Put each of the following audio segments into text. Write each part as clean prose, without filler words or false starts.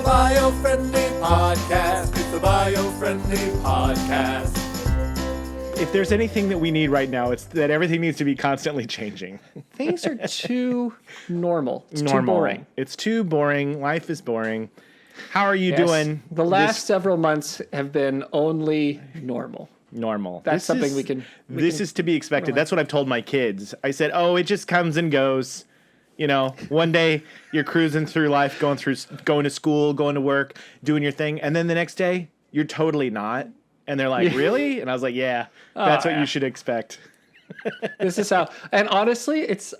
Biofriendly Podcast. It's the Biofriendly Podcast. If there's anything that we need right now, it's that everything needs to be constantly changing. Things are too normal. It's too boring. It's too boring. Life is boring. How are you doing? The last several months have been only normal. Normal. That's something we can is to be expected. That's what I've told my kids. I said, it just comes and goes. You know, one day you're cruising through life, going to school, going to work, doing your thing. And then the next day you're totally not. And they're like, really? And I was like, yeah, that's what you should expect. This is how, and honestly, it's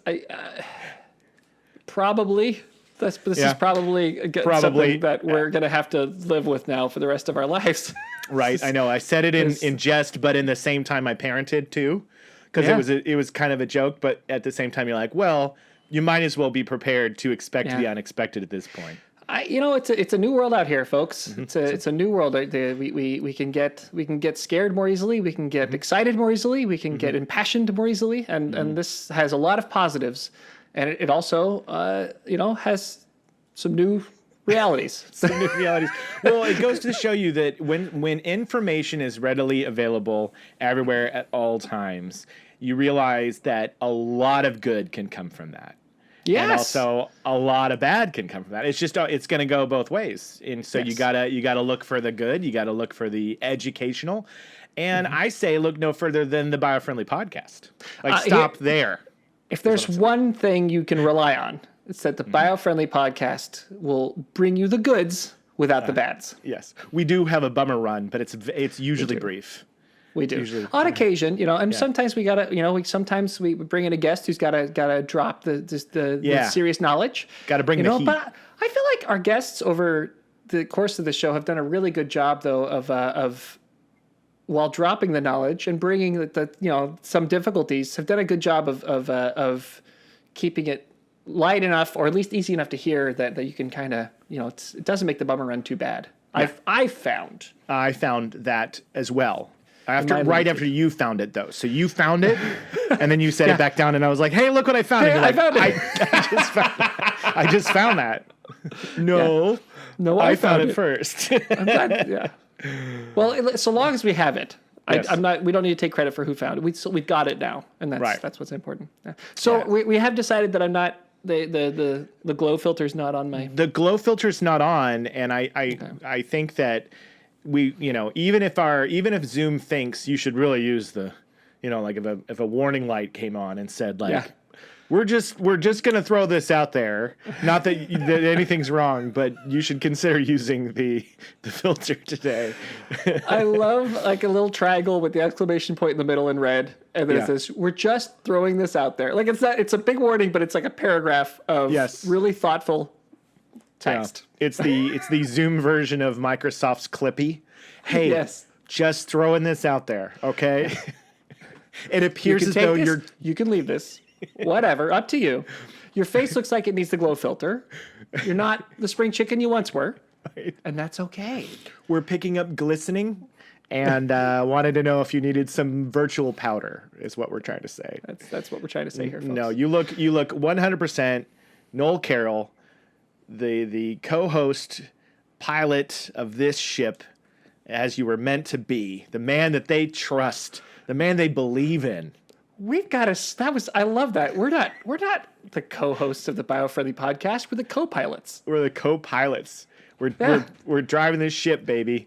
probably, this is probably something that we're going to have to live with now for the rest of our lives. Right. I know. I said it in jest, but in the same time I parented too, because it was kind of a joke. But at the same time, you're like, well, you might as well be prepared to expect the unexpected at this point. It's a new world out here, folks. Mm-hmm. It's a new world. We can get scared more easily. We can get excited more easily. We can get impassioned more easily. And this has a lot of positives, and it also has some new realities. Well, it goes to show you that when information is readily available everywhere at all times, you realize that a lot of good can come from that. Yes. And also a lot of bad can come from that. It's just it's going to go both ways. And so you gotta look for the good. You gotta look for the educational. And I say look no further than the Biofriendly Podcast. Stop there. If there's one thing you can rely on, it's that the Biofriendly Podcast will bring you the goods without the bads. Yes. We do have a bummer run, but it's usually brief. We do on occasion, and sometimes we gotta, sometimes we bring in a guest who's gotta drop the serious knowledge. Got to bring the heat. But I feel like our guests over the course of the show have done a really good job, though, of while dropping the knowledge and bringing the some difficulties, have done a good job of keeping it light enough, or at least easy enough to hear that you can kind of it doesn't make the bummer run too bad. Yeah. I found that as well. Right after you found it, though. So you found it, and then you set it back down, and I was like, hey, look what I found. Hey, I found it. I just found that. No, I found it first. I'm glad, Well, so long as we have it, we don't need to take credit for who found it. We got it now, and that's what's important. Yeah. So we have decided that I'm not, the glow filter's not on my... The glow filter's not on, and I think that... We, even if Zoom thinks you should really use the, if a warning light came on and said we're just going to throw this out there, not that anything's wrong, but you should consider using the filter today. I love a little triangle with the exclamation point in the middle in red, and then it says, we're just throwing this out there. It's a big warning, but it's like a paragraph of really thoughtful text. Yeah. It's the Zoom version of Microsoft's Clippy. Hey, just throwing this out there, okay? It appears as though you can leave this. Whatever, up to you. Your face looks like it needs the glow filter. You're not the spring chicken you once were, and that's okay. We're picking up glistening, and wanted to know if you needed some virtual powder. Is what we're trying to say. That's what we're trying to say here, folks. No, you look 100% Noel Carroll, the co-host pilot of this ship, as you were meant to be, the man that they trust, the man they believe in. We've got I love that. We're not the co-hosts of the Biofriendly Podcast. We're the co-pilots. We're the co-pilots. We're driving this ship, baby,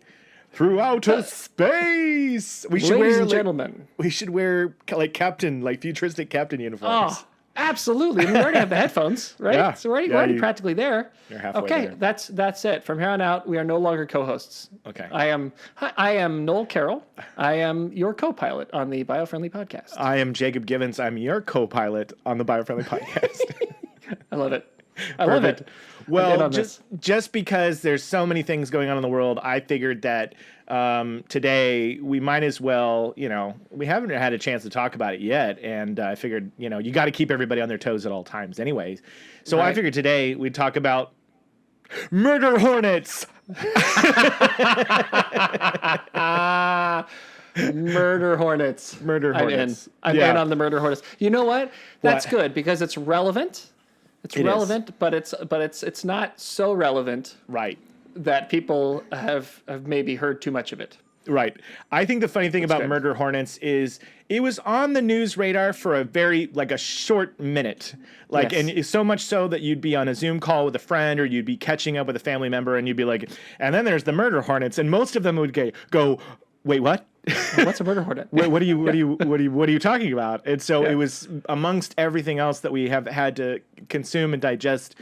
through outer space. Ladies and gentlemen, we should wear futuristic captain uniforms. Oh, absolutely. We already have the headphones, right? Yeah. So we're already practically there. You're halfway there. That's it. From here on out, we are no longer co-hosts. Okay. I am Noel Carroll. I am your co-pilot on the Biofriendly Podcast. I am Jacob Givens. I'm your co-pilot on the Biofriendly Podcast. I love it. I love it. Well, just because there's so many things going on in the world, I figured that today we might as well, we haven't had a chance to talk about it yet. And I figured, you got to keep everybody on their toes at all times anyways. So I figured today we'd talk about murder hornets. Murder hornets. I'm in on the murder hornets. You know what? That's good because it's relevant. It's relevant, but it's not so relevant. Right. that people have maybe heard too much of it. Right. I think the funny thing about good. murder hornets is it was on the news radar for a short minute. Like, Yes. and so much so that you'd be on a Zoom call with a friend or you'd be catching up with a family member and you'd be like, and then there's the murder hornets. And most of them would go, wait, what? What's a murder hornet? What are you talking about? And so it was amongst everything else that we have had to consume and digest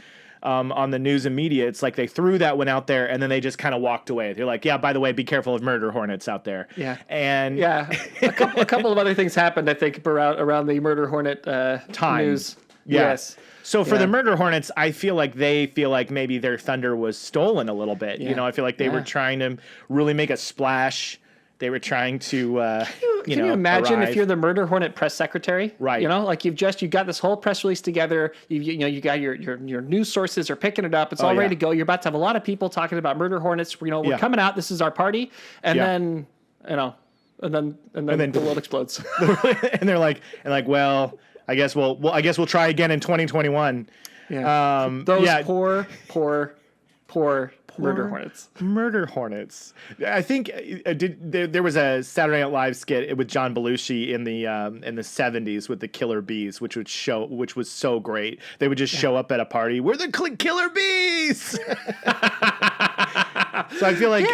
on the news and media. It's like they threw that one out there and then they just kind of walked away. They're like, yeah, by the way, be careful of murder hornets out there. Yeah. And Yeah, a couple of other things happened, I think, around the murder hornet news. Yeah. Yes. So for Yeah. the murder hornets, I feel like maybe their thunder was stolen a little bit. Yeah. You know, I feel like they were trying to really make a splash. They were trying to, Can you imagine arrive. if you're the murder hornet press secretary? Right. You know, like you got this whole press release together. You got your news sources are picking it up. It's all ready to go. You're about to have a lot of people talking about murder hornets. You know, we're coming out. This is our party, and then and then the world explodes. and they're like, well, I guess we'll try again in 2021. Yeah. Those poor murder hornets. Murder hornets. I think there was a Saturday Night Live skit with John Belushi in the 70s with the killer bees, which was so great. They would just show up at a party. We're the killer bees. So I feel like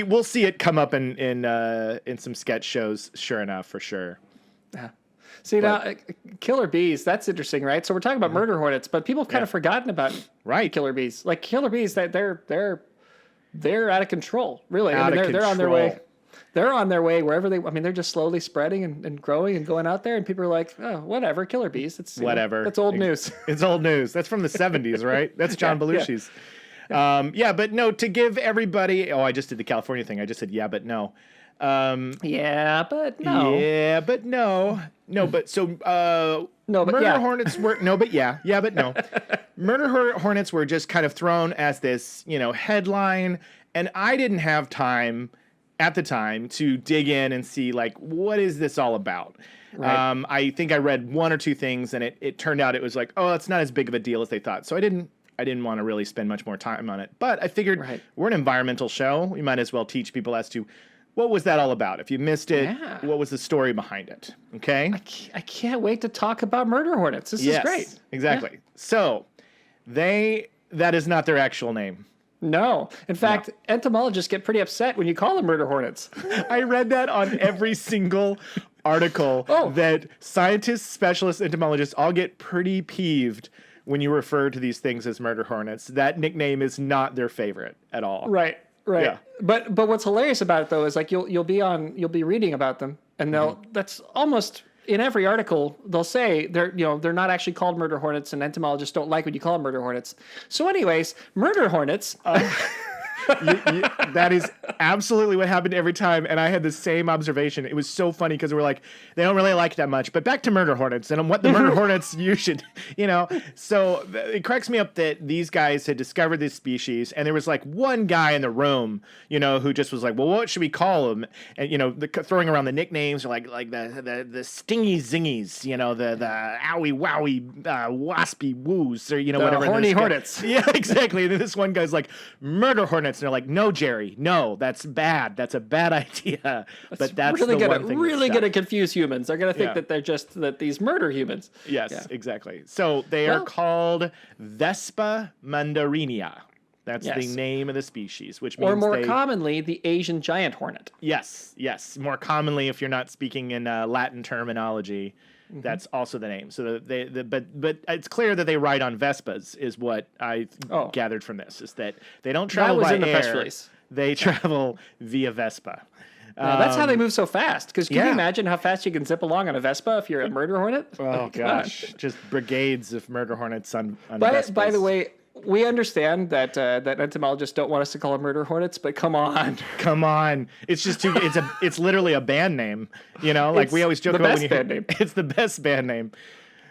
we'll see it come up in some sketch shows. Sure enough, for sure. Yeah. See, now, killer bees, that's interesting, right? So we're talking about murder hornets, but people have kind of forgotten about killer bees. Like killer bees, they're out of control, really. They're on their way. They're on their way wherever they're just slowly spreading and growing and going out there, and people are like, oh, whatever, killer bees. It's whatever. That's old news. It's old news. That's from the 70s, right? That's John Belushi's. But no, to give everybody, I just did the California thing. I just said, yeah, but no. Yeah, but no. Yeah, but no. No, but so no, but murder hornets were no, but yeah, but no. Murder hornets were just kind of thrown as this, headline, and I didn't have time at the time to dig in and see like what is this all about. Right. I think I read one or two things, and it turned out it was like, oh, it's not as big of a deal as they thought. So I didn't want to really spend much more time on it. But I figured we're an environmental show. We might as well teach people as to what was that all about? If you missed it, what was the story behind it? Okay? I can't wait to talk about murder hornets. This is great. Exactly. Yeah. So that is not their actual name. No. In fact, entomologists get pretty upset when you call them murder hornets. I read that on every single article that scientists, specialists, entomologists all get pretty peeved when you refer to these things as murder hornets. That nickname is not their favorite at all. Right. Yeah. But what's hilarious about it though is like you'll be reading about them, and that's almost in every article they'll say they're not actually called murder hornets, and entomologists don't like when you call them murder hornets. So anyways, murder hornets. That is absolutely what happened every time, and I had the same observation. It was so funny because we're like, they don't really like it that much. But back to murder hornets and what the murder hornets you should, So it cracks me up that these guys had discovered this species, and there was like one guy in the room, who just was like, well, what should we call them? And throwing around the nicknames are like the stingy zingies, the owie wowie waspy woos, or whatever. Horny hornets. Yeah, exactly. And then this one guy's like, murder hornets. And they're like, no, Jerry, no, that's bad. That's a bad idea. But that's really the one thing really going to confuse humans. They're going to think that they're just these murder humans. Yes, exactly. So they are called Vespa mandarinia. That's the name of the species, which means more commonly, the Asian Giant Hornet. Yes. More commonly, if you're not speaking in Latin terminology, that's also the name. So but it's clear that they ride on Vespas, is what I gathered from this. Is that they don't travel by air. Press release. They travel via Vespa. That's how they move so fast. Because can you imagine how fast you can zip along on a Vespa if you're a murder hornet? Oh gosh, just brigades of murder hornets on Vespas. By the way, we understand that entomologists don't want us to call them murder hornets, but come on. It's just it's literally a band name. Like we always joke about band name. It's the best band name.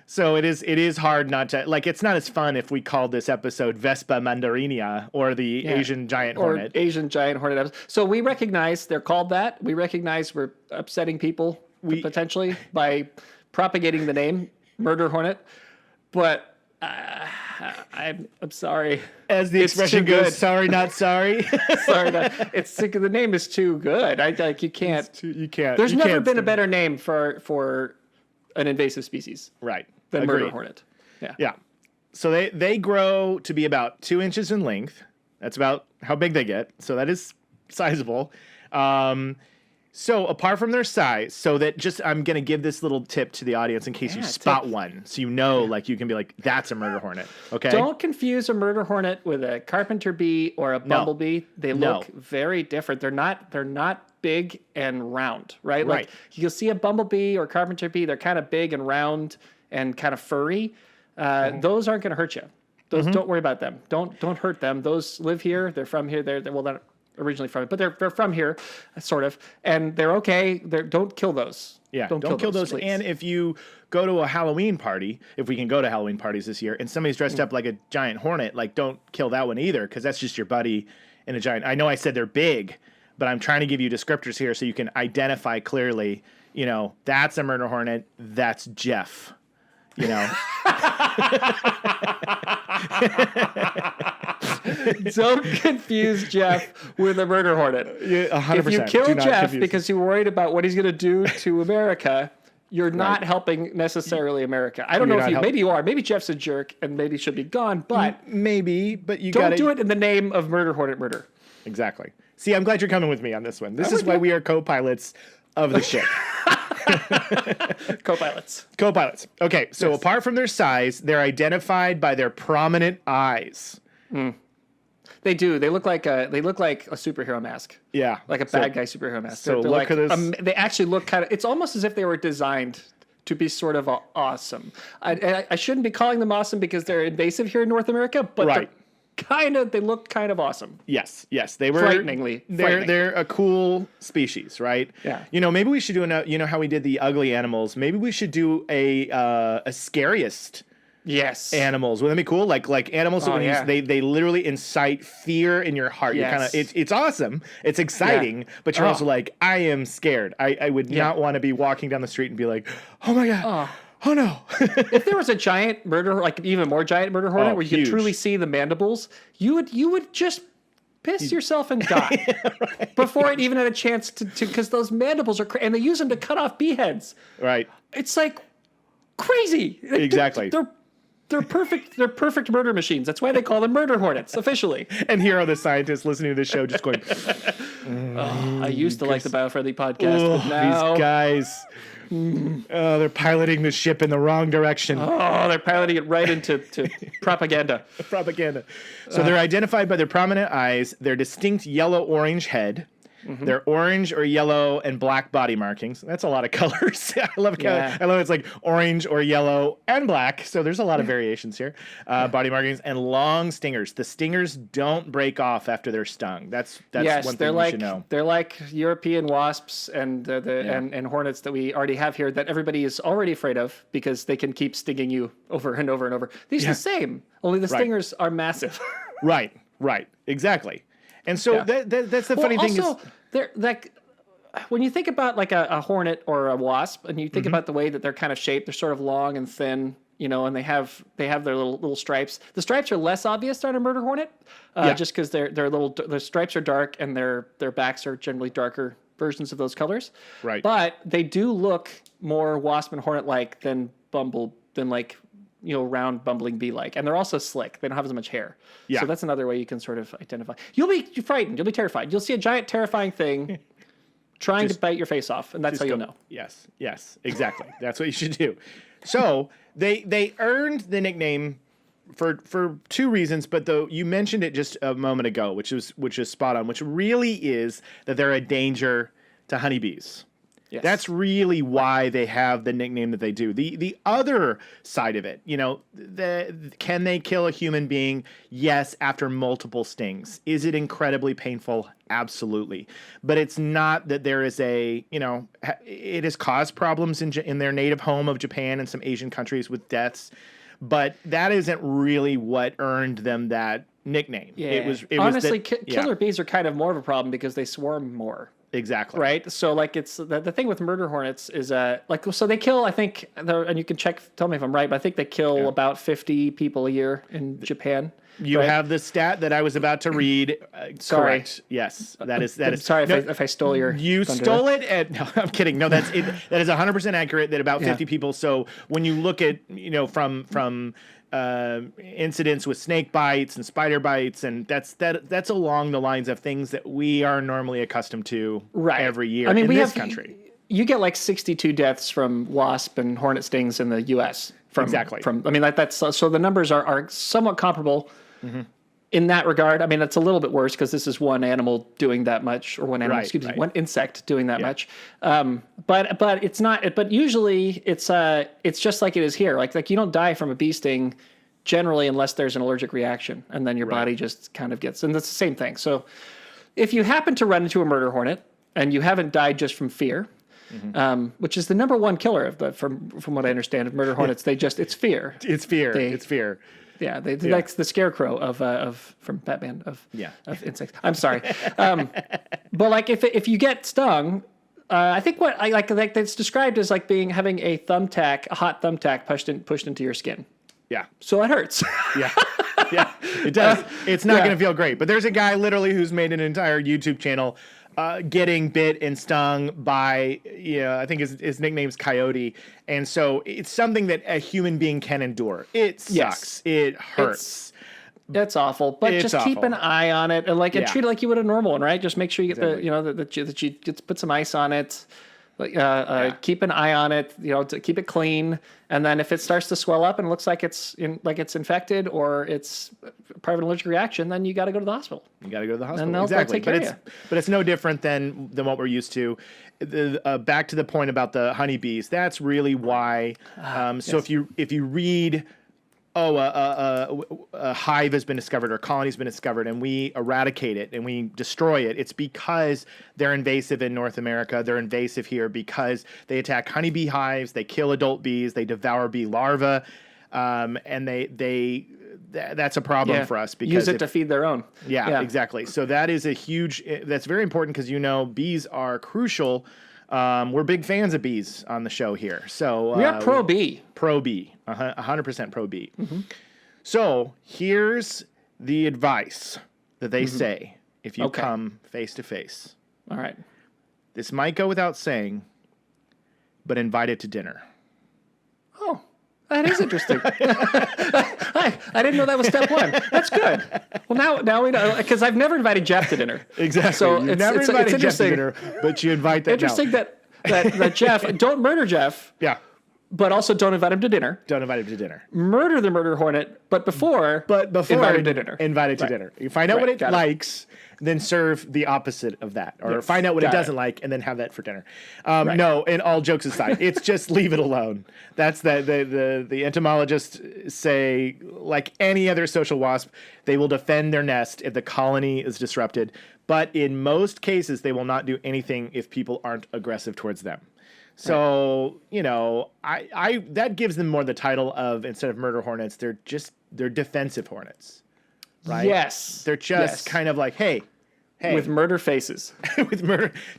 So it is hard not to like. It's not as fun if we called this episode Vespa mandarinia or the Asian Giant Hornet. Or Asian Giant Hornet episode. So we recognize they're called that. We recognize we're upsetting people potentially by propagating the name murder hornet, but. I'm sorry. As the It's expression too goes, good. sorry, not sorry. Sorry, the name is too good. You can't. You can't. There's you never can't been a stand- better name for an invasive species right than Agreed. murder hornet. Yeah. Yeah. So they grow to be about 2 inches in length. That's about how big they get. So that is sizable. So apart from their size, so that just I'm gonna give this little tip to the audience in case you spot one, so you know, like you can be like, that's a murder hornet. Okay. Don't confuse a murder hornet with a carpenter bee or a bumblebee. They look very different. They're not big and round, right? Like you'll see a bumblebee or carpenter bee. They're kind of big and round and kind of furry. Those aren't going to hurt you. Those don't worry about them. Don't hurt them. Those live here. They're from here. They're not originally from it, but they're from here, sort of, and they're okay. Don't kill those. Yeah, don't kill those. Please. And if you go to a Halloween party, if we can go to Halloween parties this year, and somebody's dressed up like a giant hornet, like don't kill that one either, because that's just your buddy in a giant. I know I said they're big, but I'm trying to give you descriptors here so you can identify clearly. You know, that's a murder hornet. That's Jeff. You know. Don't confuse Jeff with a murder hornet. Yeah, 100%. If you kill Do not Jeff confuse because you're worried about what he's going to do to America, you're not helping necessarily America. I don't know if you, maybe you are. Maybe Jeff's a jerk and maybe should be gone, but maybe, but you don't do it in the name of murder hornet murder. Exactly. See, I'm glad you're coming with me on this one. This is why we are co-pilots of the ship. Co-pilots. Co-pilots. Okay, so apart from their size, they're identified by their prominent eyes. They do. They look like a superhero mask. Yeah, Like a bad guy superhero mask. So They're look like, at this. they actually look kind of. It's almost as if they were designed to be sort of awesome. I shouldn't be calling them awesome because they're invasive here in North America, but they look kind of awesome. Yes, they were Frighteningly. They're a cool species, right? Yeah. You know, maybe we should do you know how we did the ugly animals? Maybe we should do a scariest. Yes. Animals. Wouldn't that be cool? Like animals that they literally incite fear in your heart. Yes. You're kind of it's awesome. It's exciting, but you're also like, I am scared. I would not want to be walking down the street and be like, oh my God. Oh no. If there was a giant murder, like even more giant murder hornet where you could truly see the mandibles, you would just piss yourself and die before it even had a chance to because those mandibles are and they use them to cut off bee heads. Right. It's like crazy. Exactly. They're perfect. They're perfect murder machines. That's why they call them murder hornets officially. And here are the scientists listening to this show just going, I used to like the Biofriendly podcast, but now these guys, they're piloting the ship in the wrong direction. they're piloting it right into propaganda. Propaganda. So they're identified by their prominent eyes, their distinct yellow-orange head, their orange or yellow and black body markings. That's a lot of colors. I love it's like orange or yellow and black. So there's a lot of variations here. Body markings and long stingers. The stingers don't break off after they're stung. That's one thing you should know. They're like European wasps and and hornets that we already have here that everybody is already afraid of because they can keep stinging you over and over and over. These are the same, only the stingers are massive. Right. Exactly. And so that's the funny thing is they're like when you think about like a hornet or a wasp, and you think about the way that they're kind of shaped, they're sort of long and thin, you know, and they have their little stripes. The stripes are less obvious on a murder hornet, just because their stripes are dark and their backs are generally darker versions of those colors. Right. But they do look more wasp and hornet like than like round bumbling bee like, and they're also slick. They don't have as much hair. Yeah. So that's another way you can sort of identify. You'll be frightened. You'll be terrified. You'll see a giant, terrifying thing trying to bite your face off, and that's how you'll know. Yes, exactly. That's what you should do. So they earned the nickname for two reasons, but though you mentioned it just a moment ago, which is spot on, which really is that they're a danger to honeybees. Yes. That's really why they have the nickname that they do. The other side of it, can they kill a human being? Yes, after multiple stings. Is it incredibly painful? Absolutely. But it's not that there is it has caused problems in their native home of Japan and some Asian countries with deaths. But that isn't really what earned them that nickname. Yeah. Honestly, killer bees are kind of more of a problem because they swarm more. Exactly. Right. So like it's the thing with murder hornets is like, so they kill, I think, and you can tell me if I'm right, but I think they kill about 50 people a year in Japan. You have the stat that I was about to read. Sorry. Correct. Yes, that is. Sorry no, if I stole your. You thunder stole there. it. No, I'm kidding. No, that is 100% accurate. That about 50 people. So when you look at from incidents with snake bites and spider bites, and that's along the lines of things that we are normally accustomed to every year. I mean, in this country. You get like 62 deaths from wasp and hornet stings in the U.S. Exactly. I mean, that's so the numbers are somewhat comparable in that regard. I mean, it's a little bit worse because this is one animal doing that much, or one animal, one insect doing that much. But it's not. But usually it's just like it is here. Like you don't die from a bee sting generally unless there's an allergic reaction, and then your body just kind of gets. And that's the same thing. So if you happen to run into a murder hornet and you haven't died just from fear. Which is the number one killer of from what I understand of murder hornets. It's fear. It's fear. It's fear. Yeah, they like the scarecrow of from Batman of insects. I'm sorry, but like if you get stung, I think what I like it's described as like having a hot thumbtack pushed into your skin. Yeah. So it hurts. Yeah, it does. It's not going to feel great. But there's a guy literally who's made an entire YouTube channel getting bit and stung by, I think his nickname's Coyote. And so it's something that a human being can endure. It sucks. It hurts. It's awful, but just keep an eye on it and treat it like you would a normal one, right? Just make sure you get that you put some ice on it. Keep an eye on it, to keep it clean. And then if it starts to swell up and it looks like it's infected or it's part of an allergic reaction, then you got to go to the hospital. You got to go to the hospital. And exactly. Take care of you. But it's no different than what we're used to. Back to the point about the honeybees. That's really why. So if you read, a hive has been discovered or a colony's been discovered and we eradicate it and we destroy it, it's because they're invasive in North America. They're invasive here because they attack honeybee hives, they kill adult bees, they devour bee larvae, and that's a problem for us because use it to feed their own. Yeah, exactly. So that is that's very important because bees are crucial. We're big fans of bees on the show here. So we are pro bee. Pro bee. 100% pro bee. Mm-hmm. So here's the advice that they say if you come face to face. All right. This might go without saying, but invite it to dinner. Oh, that is interesting. I didn't know that was step one. That's good. Well, now we know, because I've never invited Jeff to dinner. Exactly. So You've never invited Jeff to dinner, but you invite that. Interesting that Jeff, don't murder Jeff. Yeah. But also don't invite him to dinner. Don't invite him to dinner. Murder the murder hornet, but before invite him to dinner. Invite it to dinner. You find out what it likes, then serve the opposeth of that. Or find out what it doesn't like, and then have that for dinner. No, and all jokes aside, it's just leave it alone. That's the entomologists say, like any other social wasp, they will defend their nest if the colony is disrupted. But in most cases, they will not do anything if people aren't aggressive towards them. So, I that gives them more the title of, instead of murder hornets, they're defensive hornets, right? Yes. They're just kind of like, hey. With murder faces.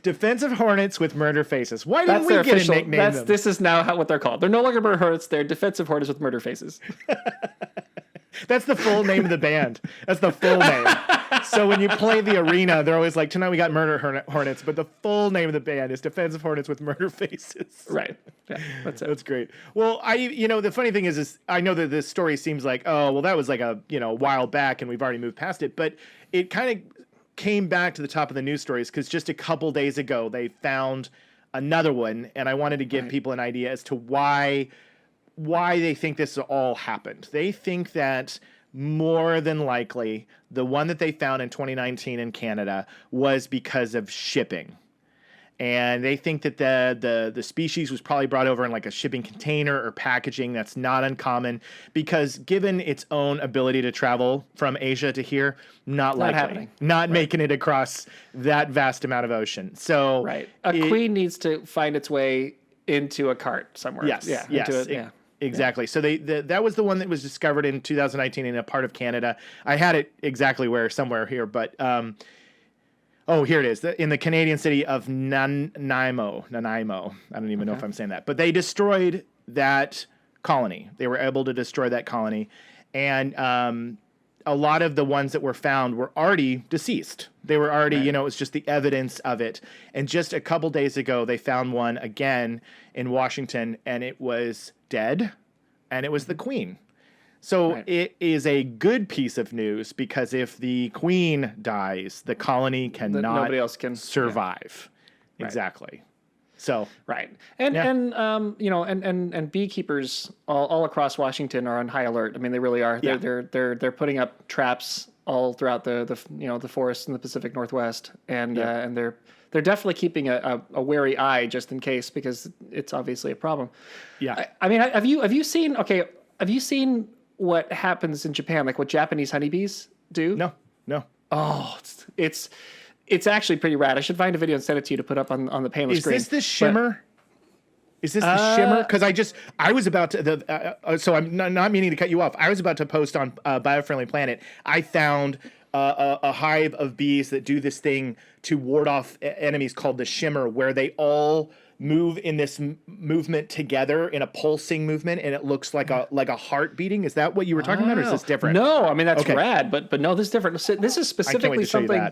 Defensive hornets with murder faces. Why didn't we get a nickname? This is now what they're called. They're no longer murder hornets. They're defensive hornets with murder faces. That's the full name of the band. That's the full name. So when you play the arena, they're always like, tonight we got murder hornets, but the full name of the band is Defensive Hornets with Murder Faces. Right. Yeah, that's it. That's great. Well, the funny thing is I know that this story seems like, oh, well, that was like a while back and we've already moved past it, but it kind of came back to the top of the news stories because just a couple days ago they found another one, and I wanted to give people an idea as to why they think this all happened. They think that more than likely the one that they found in 2019 in Canada was because of shipping. And they think that the species was probably brought over in like a shipping container or packaging. That's not uncommon because given its own ability to travel from Asia to here, not likely. Happening. Not making it across that vast amount of ocean. So a queen needs to find its way into a cart somewhere. Yes. Yeah. Yes. Exactly. So that was the one that was discovered in 2019 in a part of Canada. I had it exactly somewhere here, but Oh, here it is. In the Canadian city of Nanaimo. I don't even know if I'm saying that. But they destroyed that colony. They were able to destroy that colony. And a lot of the ones that were found were already deceased. They were already, it was just the evidence of it. And just a couple days ago, they found one again in Washington, and it was dead, and it was the queen. So it is a good piece of news, because if the queen dies, the colony cannot nobody else can survive. Yeah. Exactly. So and beekeepers all across Washington are on high alert. I mean, they really are. They're putting up traps all throughout the forests in the Pacific Northwest, and they're definitely keeping a wary eye just in case, because it's obviously a problem. Yeah. I mean, have you seen what happens in Japan, like what Japanese honeybees do? No. Oh, it's actually pretty rad. I should find a video and send it to you to put up on the painless screen. Is this the shimmer? Is this the shimmer? Because I was about to, so I'm not meaning to cut you off. I was about to post on Biofriendly Planet. I found a hive of bees that do this thing to ward off enemies called the shimmer, where they all move in this movement together in a pulsing movement, and it looks like a heart beating. Is that what you were talking about, or is this different? No, I mean, that's rad, but no, this is different. This is specifically something.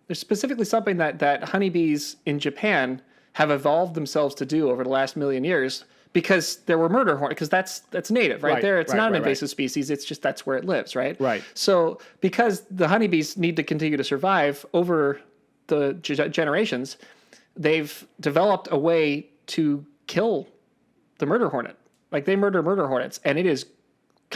There's specifically something that honeybees in Japan have evolved themselves to do over the last million years, because there were murder hornets, because that's native right there. It's not an invasive species. It's just that's where it lives, right? Right. So because the honeybees need to continue to survive over the generations, they've developed a way to kill the murder hornet. Like, they murder hornets, and it is,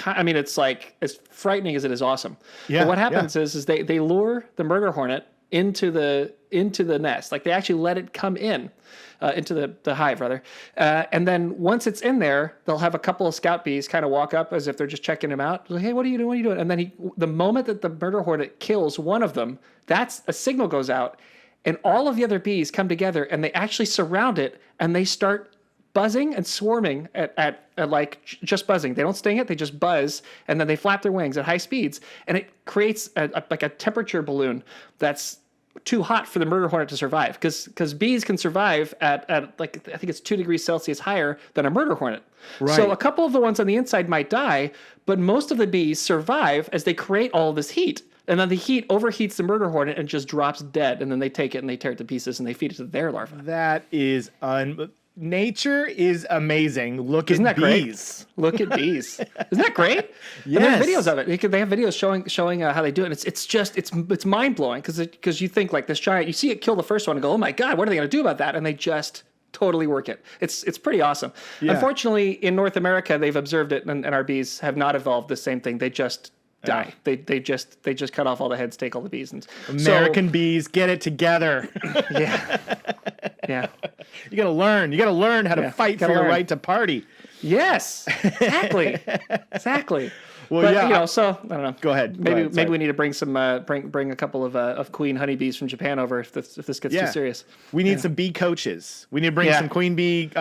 I mean, it's like as frightening as it is awesome. Yeah. But what happens is they lure the murder hornet into the nest. Like, they actually let it come in into the hive, rather. And then once it's in there, they'll have a couple of scout bees kind of walk up as if they're just checking him out. Like, hey, what are you doing? What are you doing? And then the moment that the murder hornet kills one of them, that's a signal goes out, and all of the other bees come together, and they actually surround it, and they start buzzing and swarming at like just buzzing. They don't sting it, they just buzz, and then they flap their wings at high speeds, and it creates like a temperature balloon that's too hot for the murder hornet to survive, because bees can survive at like, I think it's 2 degrees Celsius higher than a murder hornet. Right. So a couple of the ones on the inside might die, but most of the bees survive as they create all of this heat. And then the heat overheats the murder hornet and just drops dead. And then they take it and they tear it to pieces and they feed it to their larvae. That is nature is amazing. Isn't that bees. Great? Look at bees. Isn't that great? Yes. And there's videos of it. They have videos showing how they do it. It's mind blowing, because you think like this giant. You see it kill the first one and go, oh my god, what are they going to do about that? And they just totally work it. It's pretty awesome. Yeah. Unfortunately, in North America, they've observed it, and our bees have not evolved the same thing. They just die. They just cut off all the heads, take all the bees, and American bees, get it together. Yeah. You gotta learn how to fight for your right to party. Yes, exactly. Well, but, so I don't know. Go ahead. Maybe we need to bring some bring a couple of queen honeybees from Japan over if this gets too serious. We need some bee coaches. We need to bring some queen bee.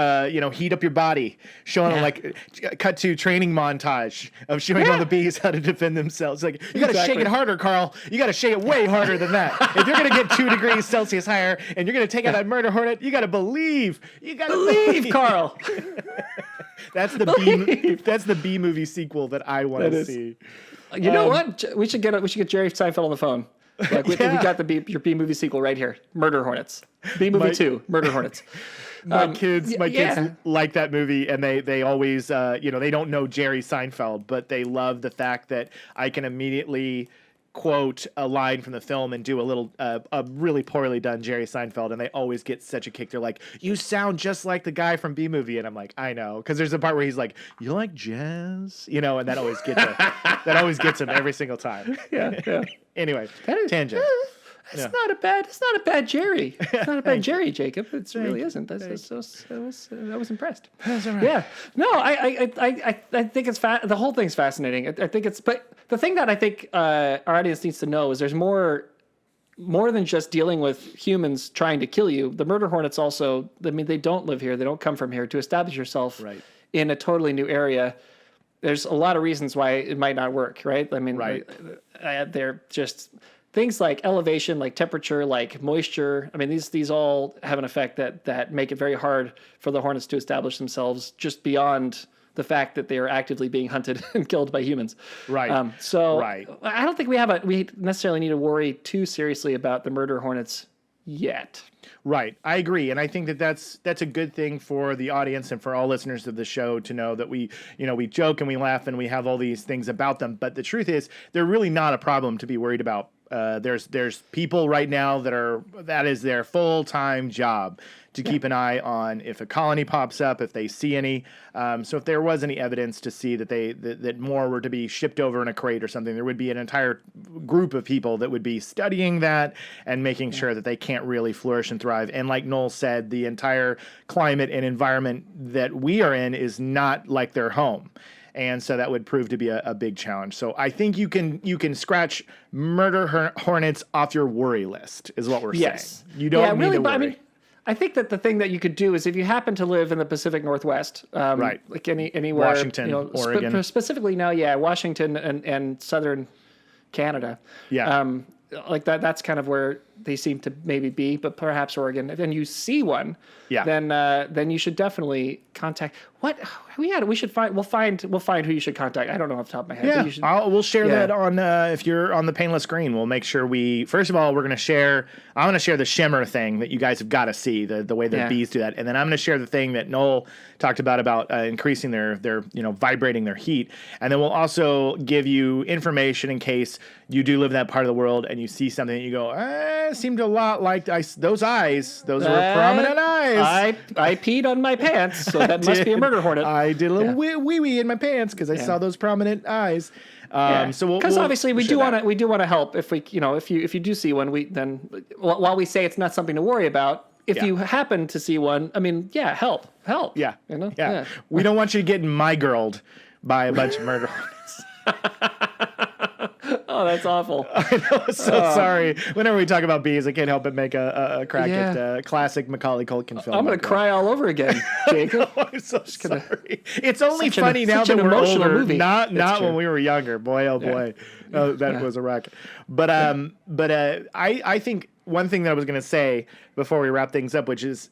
Heat up your body, showing them like cut to training montage of showing all the bees how to defend themselves. Like, you got to shake it harder, Carl. You got to shake it way harder than that. If you're gonna get 2 degrees Celsius higher and you're gonna take out that murder hornet, you got to believe. You got to believe, Carl. That's the B movie sequel that I want to see. You know what? We should get Jerry Seinfeld on the phone. Like, we got your B movie sequel right here. Murder Hornets. B movie 2. Murder Hornets. My kids like that movie, and they always they don't know Jerry Seinfeld, but they love the fact that I can immediately quote a line from the film and do a really poorly done Jerry Seinfeld, and they always get such a kick. They're like, you sound just like the guy from B Movie, and I'm like, I know, because there's a part where he's like, you like jazz, and that always gets him every single time. Yeah. Anyway, tangent. It's not a bad Jerry. It's not a bad Jerry, Jacob. It really isn't. I was impressed. That's all right. Yeah. No, I think it's the whole thing's fascinating. I think but the thing that I think our audience needs to know is there's more than just dealing with humans trying to kill you. The murder hornets also, I mean, they don't live here. They don't come from here. To establish yourself in a totally new area, there's a lot of reasons why it might not work, right? I mean, they're just... things like elevation, like temperature, like moisture. I mean, these all have an effect that make it very hard for the hornets to establish themselves just beyond the fact that they are actively being hunted and killed by humans. Right. Right. I don't think we necessarily need to worry too seriously about the murder hornets yet. Right. I agree. And I think that's a good thing for the audience and for all listeners of the show to know that we joke and we laugh and we have all these things about them. But the truth is, they're really not a problem to be worried about. There's people right now that is their full-time job to keep an eye on if a colony pops up, if they see any. So if there was any evidence to see that that more were to be shipped over in a crate or something, there would be an entire group of people that would be studying that and making sure that they can't really flourish and thrive. And like Noel said, the entire climate and environment that we are in is not like their home. And so that would prove to be a big challenge. So I think you can scratch murder hornets off your worry list, is what we're saying. You don't need to worry. I mean, I think that the thing that you could do is if you happen to live in the Pacific Northwest, right, like anywhere, Washington, Oregon, specifically now, Washington and southern Canada, like that's kind of where they seem to maybe be, but perhaps Oregon. And you see one, then you should definitely contact. We'll find who you should contact. I don't know off the top of my head. Yeah, we'll share that on if you're on the painless screen. We'll make sure first of all, I'm going to share the shimmer thing that you guys have got to see, the way the bees do that. And then I'm going to share the thing that Noel talked about increasing their vibrating their heat. And then we'll also give you information in case you do live in that part of the world and you see something that you go, seemed a lot like those eyes. Those were prominent eyes. I peed on my pants, so that must be a murder hornet. I did a little wee in my pants because I saw those prominent eyes. So because obviously we do want to help. If you do see one, while we say it's not something to worry about, if you happen to see one, I mean, help. Yeah, we don't want you to get my-girled by a bunch of murder hornets. Oh, that's awful. I know. So sorry. Whenever we talk about bees, I can't help but make a crack at classic Macaulay Culkin film. I'm going to cry all over again, Jacob. I'm so sorry. It's only funny now that we're older, movie. Not when we were younger. Boy, oh boy, that was a wreck. But I think one thing that I was going to say before we wrap things up, which is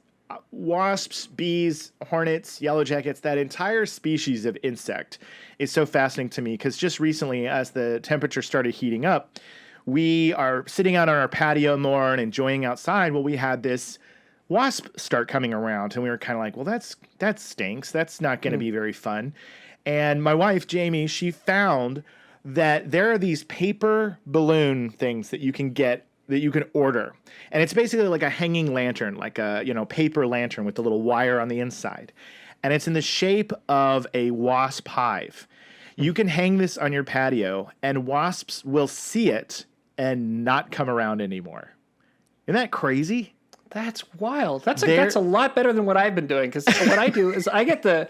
wasps, bees, hornets, yellow jackets, that entire species of insect is so fascinating to me because just recently, as the temperature started heating up, we are sitting out on our patio more and enjoying outside. Well, we had this wasp start coming around, and we were kind of like, well, that stinks. That's not going to be very fun. And my wife, Jamie, she found that there are these paper balloon things that you can get, that you can order. And it's basically like a hanging lantern, like a, paper lantern with the little wire on the inside. And it's in the shape of a wasp hive. You can hang this on your patio and wasps will see it and not come around anymore. Isn't that crazy? That's wild. That's a lot better than what I've been doing. Because what I do is I get the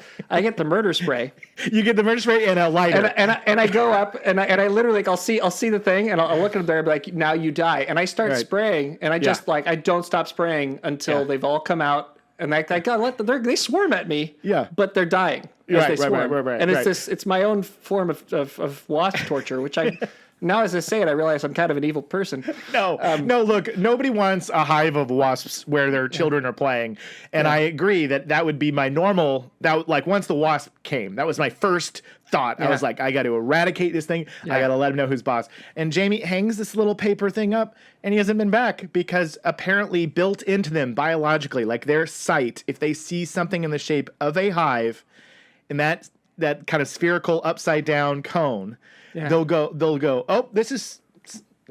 murder spray. You get the murder spray and a lighter. And I go up and I literally I'll see the thing and I'll look at them there and be like, now you die. And I start spraying and I just I don't stop spraying until they've all come out. And they swarm at me. Yeah. But they're dying as they swarm. Right. And it's my own form of wasp torture, which I. Now, as I say it, I realize I'm kind of an evil person. No, look, nobody wants a hive of wasps where their children are playing. And I agree that would be my normal, once the wasp came, that was my first thought. I was like, I got to eradicate this thing. I got to let him know who's boss. And Jamie hangs this little paper thing up, and he hasn't been back because apparently built into them biologically, like their sight, if they see something in the shape of a hive, in that kind of spherical upside down cone, they'll go, oh, this is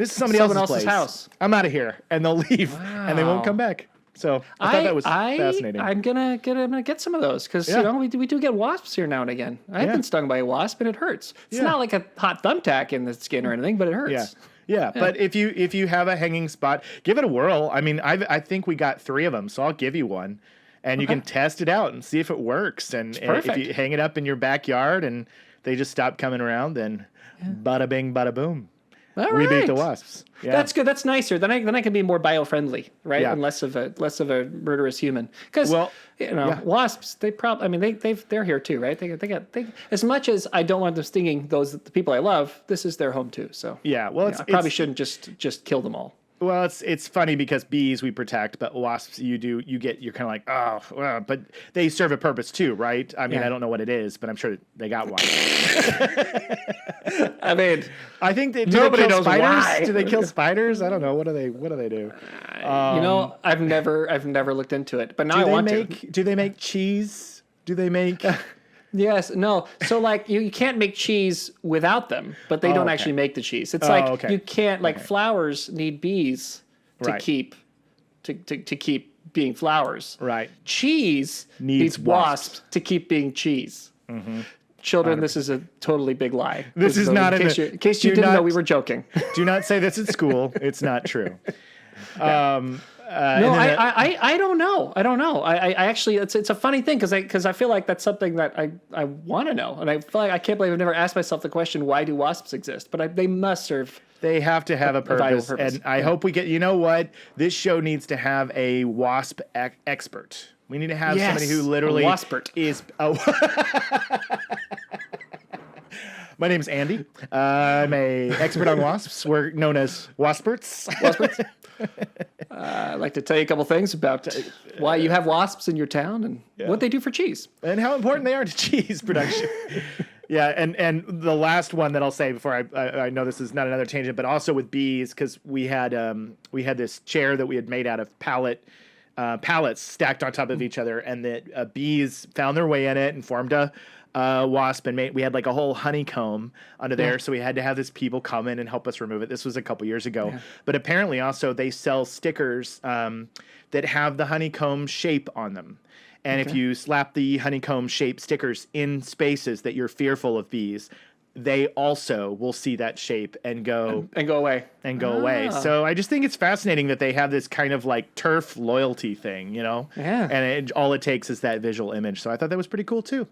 somebody else's place. House. I'm out of here. And they'll leave and they won't come back. So I thought that was fascinating. I'm gonna get some of those because we do get wasps here now and again. I've been stung by a wasp and it hurts. It's not like a hot thumbtack in the skin or anything, but it hurts. Yeah. But if you have a hanging spot, give it a whirl. I mean, I think we got 3 of them, so I'll give you one. And you can test it out and see if it works. And if you hang it up in your backyard and they just stop coming around, then bada bing, bada boom. All We beat the right. wasps. Yeah. That's good. That's nicer. Then I can be more bio-friendly, right? Yeah. And less of a murderous human. Because Well, wasps, they probably. I mean, they're here too, right? They as much as I don't want them stinging the people I love. This is their home too. So yeah. Well, I probably shouldn't just kill them all. Well, it's funny because bees we protect, but wasps you're kind of like, oh, well, but they serve a purpose too, right? I mean, Yeah. I don't know what it is, but I'm sure they got one. I mean, I think they Nobody kill knows spiders. why. Do they kill spiders? I don't know. What do they do? I've never looked into it, but now I Do they want make to. do they make cheese? Do they make Yes, no. So like you can't make cheese without them, but they don't actually make the cheese. It's okay. you can't flowers need bees to Right. keep to keep being flowers. right? Cheese Needs needs wasps to keep being cheese. Children, this is a totally big lie. This is not in case you do didn't know not- we were joking. Do not say this at school. It's not true. No, I don't know. I don't know. I actually, it's a funny thing because I feel like that's something that I want to know, and I feel like I can't believe I've never asked myself the question, why do wasps exist? But they must serve. They have to have a vital purpose, purpose. and I hope we get. You know what? This show needs to have a wasp expert. We need to have somebody who literally a waspert. is. Oh. My name's Andy. I'm a expert on wasps. We're known as wasperts. Wasps. I'd like to tell you a couple things about why you have wasps in your town and what they do for cheese. And how important they are to cheese production. Yeah, and the last one that I'll say before I know this is not another tangent, but also with bees, because we had this chair that we had made out of pallets stacked on top of each other, and the bees found their way in it and formed a wasp, and we had like a whole honeycomb under there, so we had to have this people come in and help us remove it. This was a couple years ago, but apparently also they sell stickers that have the honeycomb shape on them. And if you slap the honeycomb shaped stickers in spaces that you're fearful of bees, they also will see that shape and go away. away. So I just think it's fascinating that they have this kind of like turf loyalty thing, you know? Yeah. And all it takes is that visual image. So I thought that was pretty cool too.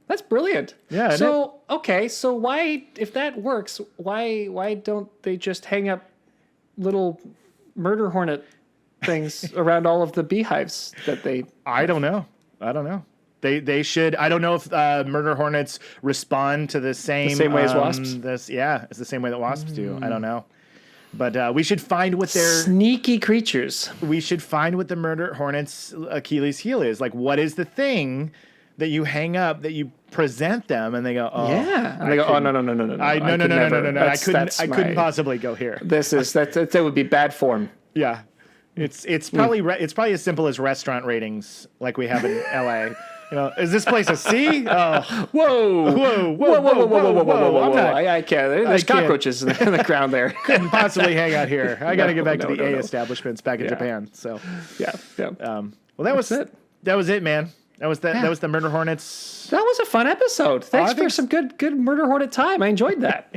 That's brilliant. Yeah, isn't So okay, so why, if that works, why don't they just hang up little murder hornet things around all of the beehives that they? I don't know. They should. I don't know if murder hornets respond to the same way as wasps? It's the same way that wasps do. I don't know. But we should find what their Sneaky creatures. we should find what the murder hornet's Achilles heel is. Like, what is the thing that you hang up that you present them and they go, oh Yeah, and they go, oh no. no. I could never. I couldn't possibly go here. That would be bad form. Yeah. It's probably it's probably as simple as restaurant ratings like we have in LA. You know, is this place a C? Oh, Whoa! I'm not- I can't. There's can't. cockroaches in the ground there. couldn't possibly hang out here. I got to get back to the no. establishments back in Japan. So, Yeah. well, that was it. That was it, man. That was the Murder Hornets. That was a fun episode. Thanks I think for some good murder hornet time. I enjoyed that.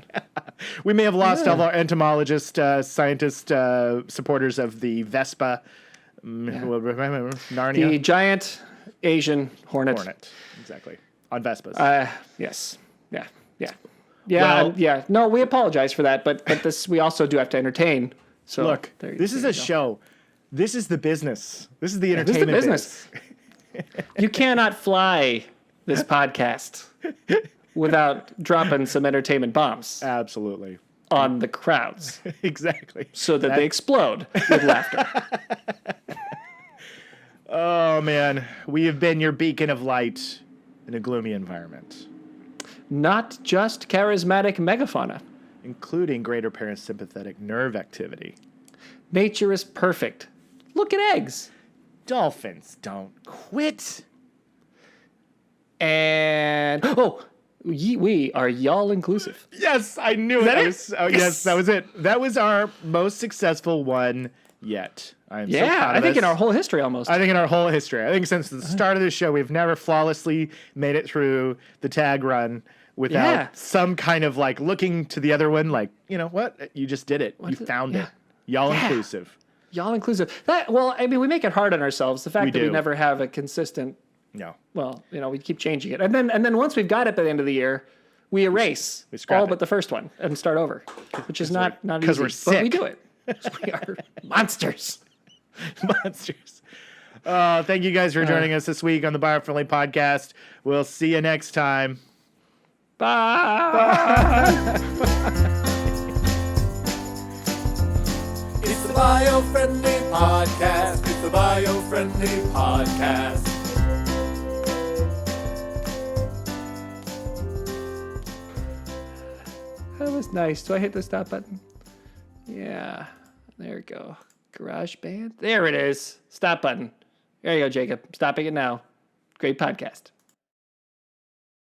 We may have lost all our entomologist, scientist supporters of the Vespa, Narnia The giant Asian hornet. Hornet. Exactly. On Vespas. Yes. Yeah. Well- Yeah. No, we apologize for that, but this we also do have to entertain. So Look, this is a show. This is the business. This is the entertainment business. You cannot fly this podcast without dropping some entertainment bombs Absolutely. on the crowds Exactly. so that they explode with laughter. Oh, man. We have been your beacon of light in a gloomy environment, Not just charismatic megafauna. including greater parasympathetic nerve activity. Nature is perfect. Look at eggs. Dolphins don't quit. And we are y'all inclusive. Yes, I knew it. that it? Yes, that was it. That was our most successful one yet. I'm so proud I of think in us. our whole history almost. I think in our whole history. I think since the start of the show, we've never flawlessly made it through the tag run without Yeah. some kind of like looking to the other one, like, you know what? You just did it. You found it. Y'all inclusive. Y'all inclusive. We make it hard on ourselves. The fact We that we do. never have a consistent. No. Well, we keep changing it, and then once we've got it by the end of the year, We erase scrap all it. but the first one and start over, which is not easy. 'cause we're But we sick. do it. We are monsters. Monsters. Thank you guys for joining us this week on the Biofriendly podcast. We'll see you next time. Bye. It's the Biofriendly podcast. It's the Biofriendly podcast. That was nice. Do I hit the stop button? Yeah. There we go. GarageBand. There it is. Stop button. There you go, Jacob. Stopping it now. Great podcast.